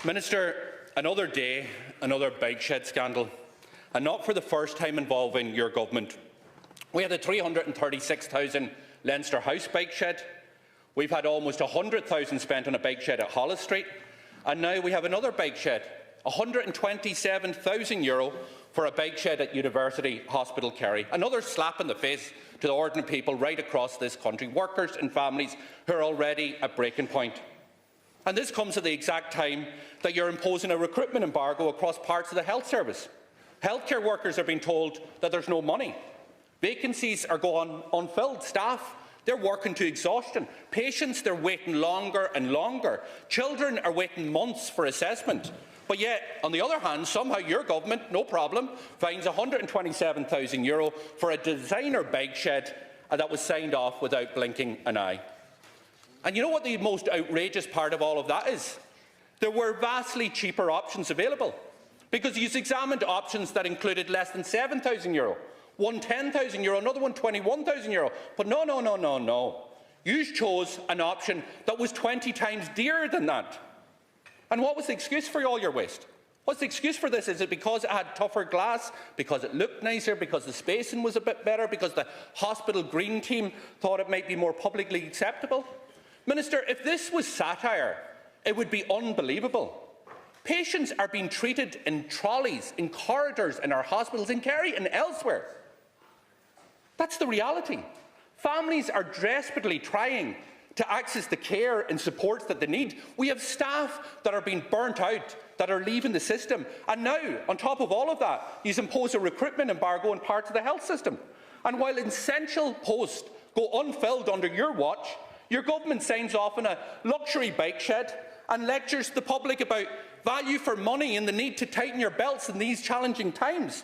Minister, another day, another bike shed scandal, and not for the first time involving your government. We had a 336,000 Leinster House bike shed. We've had almost 100,000 spent on a bike shed at Hollis Street, and now we have another bike shed, €127,000 for a bike shed at University Hospital Kerry. Another slap in the face to the ordinary people right across this country, workers and families who are already at breaking point. And this comes at the exact time that you're imposing a recruitment embargo across parts of the health service. Healthcare workers are being told that there's no money. Vacancies are going unfilled. Staff, they're working to exhaustion. Patients, they're waiting longer and longer. Children are waiting months for assessment. But yet, on the other hand, somehow your government, no problem, finds €127,000 for a designer bike shed that was signed off without blinking an eye. And you know what the most outrageous part of all of that is? There were vastly cheaper options available, because you examined options that included less than €7,000, one €10,000, another one €21,000. But no. You chose an option that was 20 times dearer than that. And what was the excuse for all your waste? What's the excuse for this? Is it because it had tougher glass, because it looked nicer, because the spacing was a bit better, because the hospital green team thought it might be more publicly acceptable? Minister, if this was satire, it would be unbelievable. Patients are being treated in trolleys, in corridors in our hospitals in Kerry and elsewhere. That's the reality. Families are desperately trying to access the care and supports that they need. We have staff that are being burnt out, that are leaving the system. And now, on top of all of that, you impose a recruitment embargo in parts of the health system. And while essential posts go unfilled under your watch, your government signs off on a luxury bike shed and lectures the public about value for money and the need to tighten your belts in these challenging times.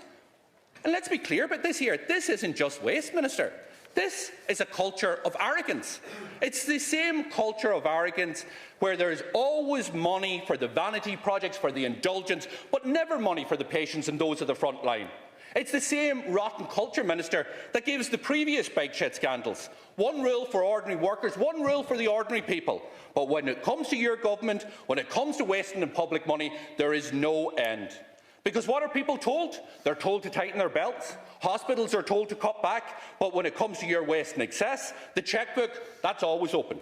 And let's be clear about this here. This isn't just waste, Minister. This is a culture of arrogance. It's the same culture of arrogance where there is always money for the vanity projects, for the indulgence, but never money for the patients and those at the front line. It's the same rotten culture, Minister, that gives the previous bike shed scandals. One rule for ordinary workers, one rule for the ordinary people. But when it comes to your government, when it comes to wasting of public money, there is no end. Because what are people told? They're told to tighten their belts. Hospitals are told to cut back. But when it comes to your waste and excess, the chequebook, that's always open.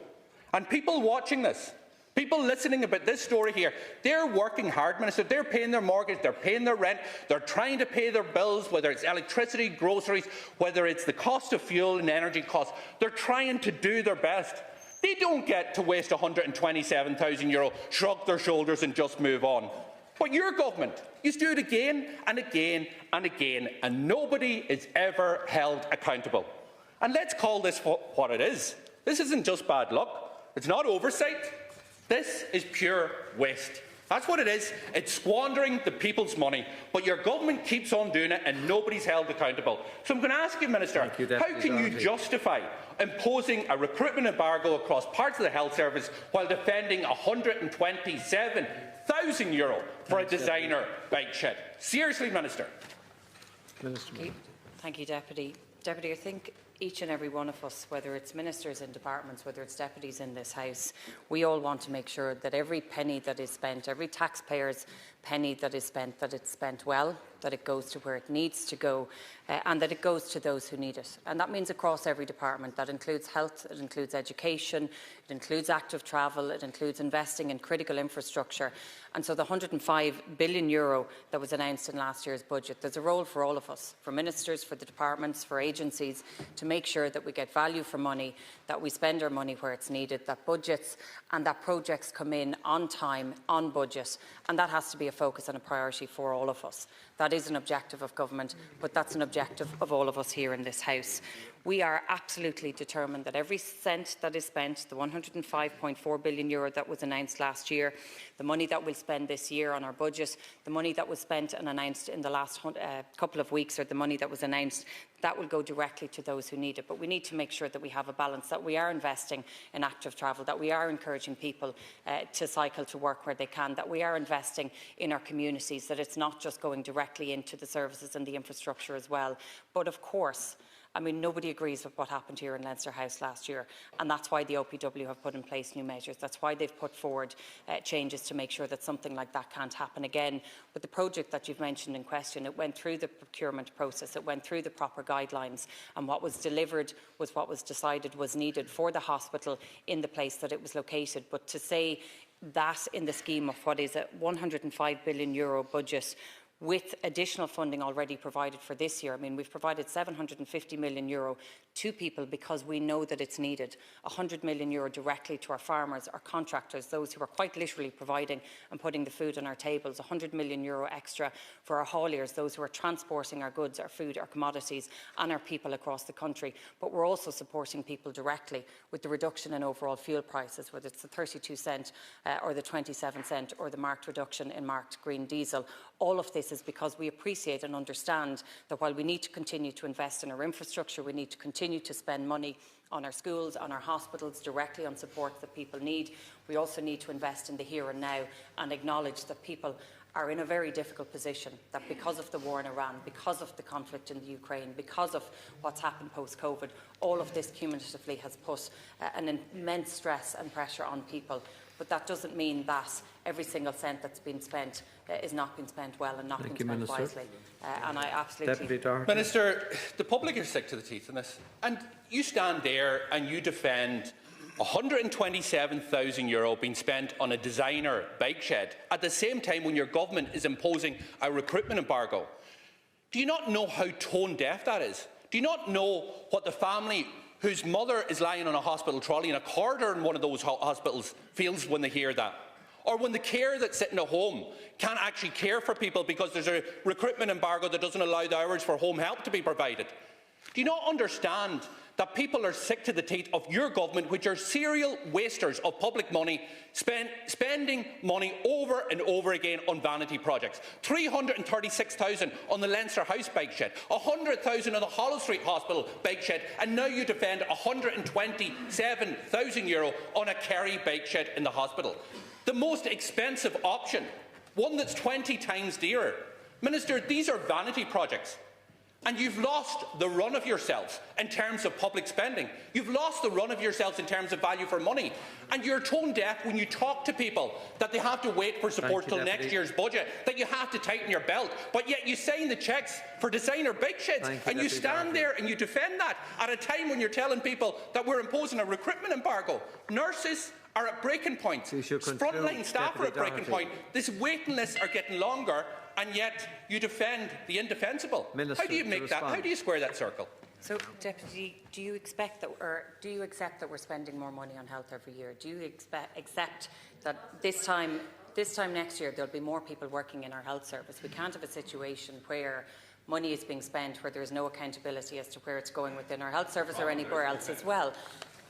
And people watching this, people listening about this story here, they're working hard, Minister. They're paying their mortgage, they're paying their rent, they're trying to pay their bills, whether it's electricity, groceries, whether it's the cost of fuel and energy costs. They're trying to do their best. They don't get to waste €127,000, shrug their shoulders and just move on. But your government, you do it again and again and again, and nobody is ever held accountable. And let's call this what it is. This isn't just bad luck. It's not oversight. This is pure waste. That's what it is. It's squandering the people's money. But your government keeps on doing it and nobody's held accountable. So I'm going to ask you, Minister, how can you justify imposing a recruitment embargo across parts of the health service while defending €127,000 for a designer bike shed? Seriously, Minister. Thank you, Deputy. Deputy, I think each and every one of us, whether it's ministers in departments, whether it's deputies in this House, we all want to make sure that every penny that is spent, every taxpayer's penny that is spent, that it's spent well, that it goes to where it needs to go, and that it goes to those who need it. And that means across every department. That includes health, it includes education, it includes active travel, it includes investing in critical infrastructure. And so the €105 billion that was announced in last year's budget, there's a role for all of us, for ministers, for the departments, for agencies, to make sure that we get value for money, that we spend our money where it's needed, that budgets and that projects come in on time, on budget, and that has to be a focus and a priority for all of us. That is an objective of government, but that's an objective of all of us here in this House. We are absolutely determined that every cent that is spent, the €105.4 billion that was announced last year, the money that we'll spend this year on our budget, the money that was spent and announced in the last couple of weeks, or the money that was announced, that will go directly to those who need it. But we need to make sure that we have a balance, that we are investing in active travel, that we are encouraging people to cycle to work where they can, that we are investing in our communities, that it's not just going directly into the services and the infrastructure as well. But of course, I mean, nobody agrees with what happened here in Leinster House last year, and that's why the OPW have put in place new measures. That's why they've put forward changes to make sure that something like that can't happen again. But the project that you've mentioned in question, it went through the procurement process, it went through the proper guidelines, and what was delivered was what was decided was needed for the hospital in the place that it was located. But to say that in the scheme of what is a €105 billion budget, with additional funding already provided for this year. I mean, we've provided €750 million to people because we know that it's needed. €100 million directly to our farmers, our contractors, those who are quite literally providing and putting the food on our tables. €100 million extra for our hauliers, those who are transporting our goods, our food, our commodities, and our people across the country. But we're also supporting people directly with the reduction in overall fuel prices, whether it's the 32 cent or the 27 cent or the marked reduction in marked green diesel. All of this is because we appreciate and understand that while we need to continue to invest in our infrastructure, we need to continue to spend money on our schools, on our hospitals, directly on support that people need. We also need to invest in the here and now and acknowledge that people are in a very difficult position, that because of the war in Iran, because of the conflict in the Ukraine, because of what's happened post-COVID, all of this cumulatively has put an immense stress and pressure on people. But that doesn't mean that every single cent that's been spent is not being spent well and not being spent wisely. And I absolutely... Minister, the public are sick to the teeth in this. And you stand there and you defend €127,000 being spent on a designer bike shed at the same time when your government is imposing a recruitment embargo. Do you not know how tone-deaf that is? Do you not know what the family whose mother is lying on a hospital trolley in a corridor in one of those hospitals feels when they hear that? Or when the care that's sitting at home can't actually care for people because there's a recruitment embargo that doesn't allow the hours for home help to be provided? Do you not understand that people are sick to the teeth of your government, which are serial wasters of public money, spending money over and over again on vanity projects? 336,000 on the Leinster House bike shed, 100,000 on the Hollow Street Hospital bike shed, and now you defend €127,000 on a Kerry bike shed in the hospital. The most expensive option, one that's 20 times dearer. Minister, these are vanity projects. And you've lost the run of yourselves in terms of public spending. You've lost the run of yourselves in terms of value for money. And you're tone deaf when you talk to people that they have to wait for support till next year's budget, that you have to tighten your belt. But yet you sign the cheques for designer bike sheds and you stand there and you defend that at a time when you're telling people that we're imposing a recruitment embargo. Nurses are at breaking point. Frontline staff are at breaking point. This waiting lists are getting longer, and yet you defend the indefensible. Minister, how do you make that? How do you square that circle? So, Deputy, do you accept that we're spending more money on health every year? Do you accept that this time next year there'll be more people working in our health service? We can't have a situation where money is being spent where there is no accountability as to where it's going within our health service or anywhere else as well.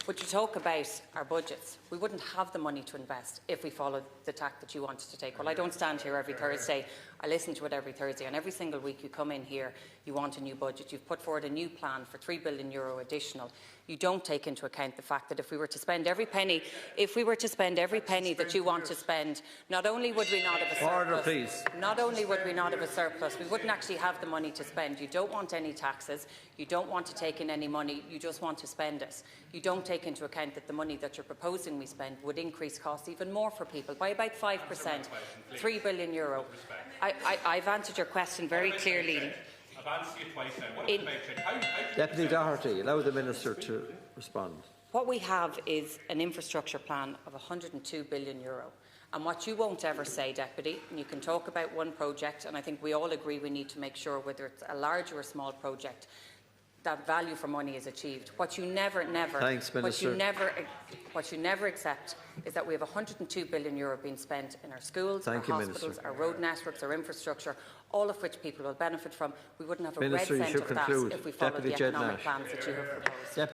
But you talk about our budgets. We wouldn't have the money to invest if we followed the tack that you wanted to take. Well, I don't stand here every Thursday. I listen to it every Thursday, and every single week you come in here, you want a new budget. You've put forward a new plan for €3 billion additional. You don't take into account the fact that if we were to spend every penny, that you want to spend, not only would we not have a surplus, we wouldn't actually have the money to spend. You don't want any taxes. You don't want to take in any money. You just want to spend it. You don't take into account that the money that you're proposing we spend would increase costs even more for people by about 5%, €3 billion. I've answered your question very clearly. I've answered you twice now. What about Deputy Doherty, allow the Minister to respond. What we have is an infrastructure plan of €102 billion. And what you won't ever say, Deputy, and you can talk about one project, and I think we all agree we need to make sure, whether it's a large or a small project, that value for money is achieved. What you never accept is that we have €102 billion being spent in our schools, our hospitals, our road networks, our infrastructure, all of which people will benefit from. We wouldn't have a red cent of that if we followed the economic plans that you have proposed.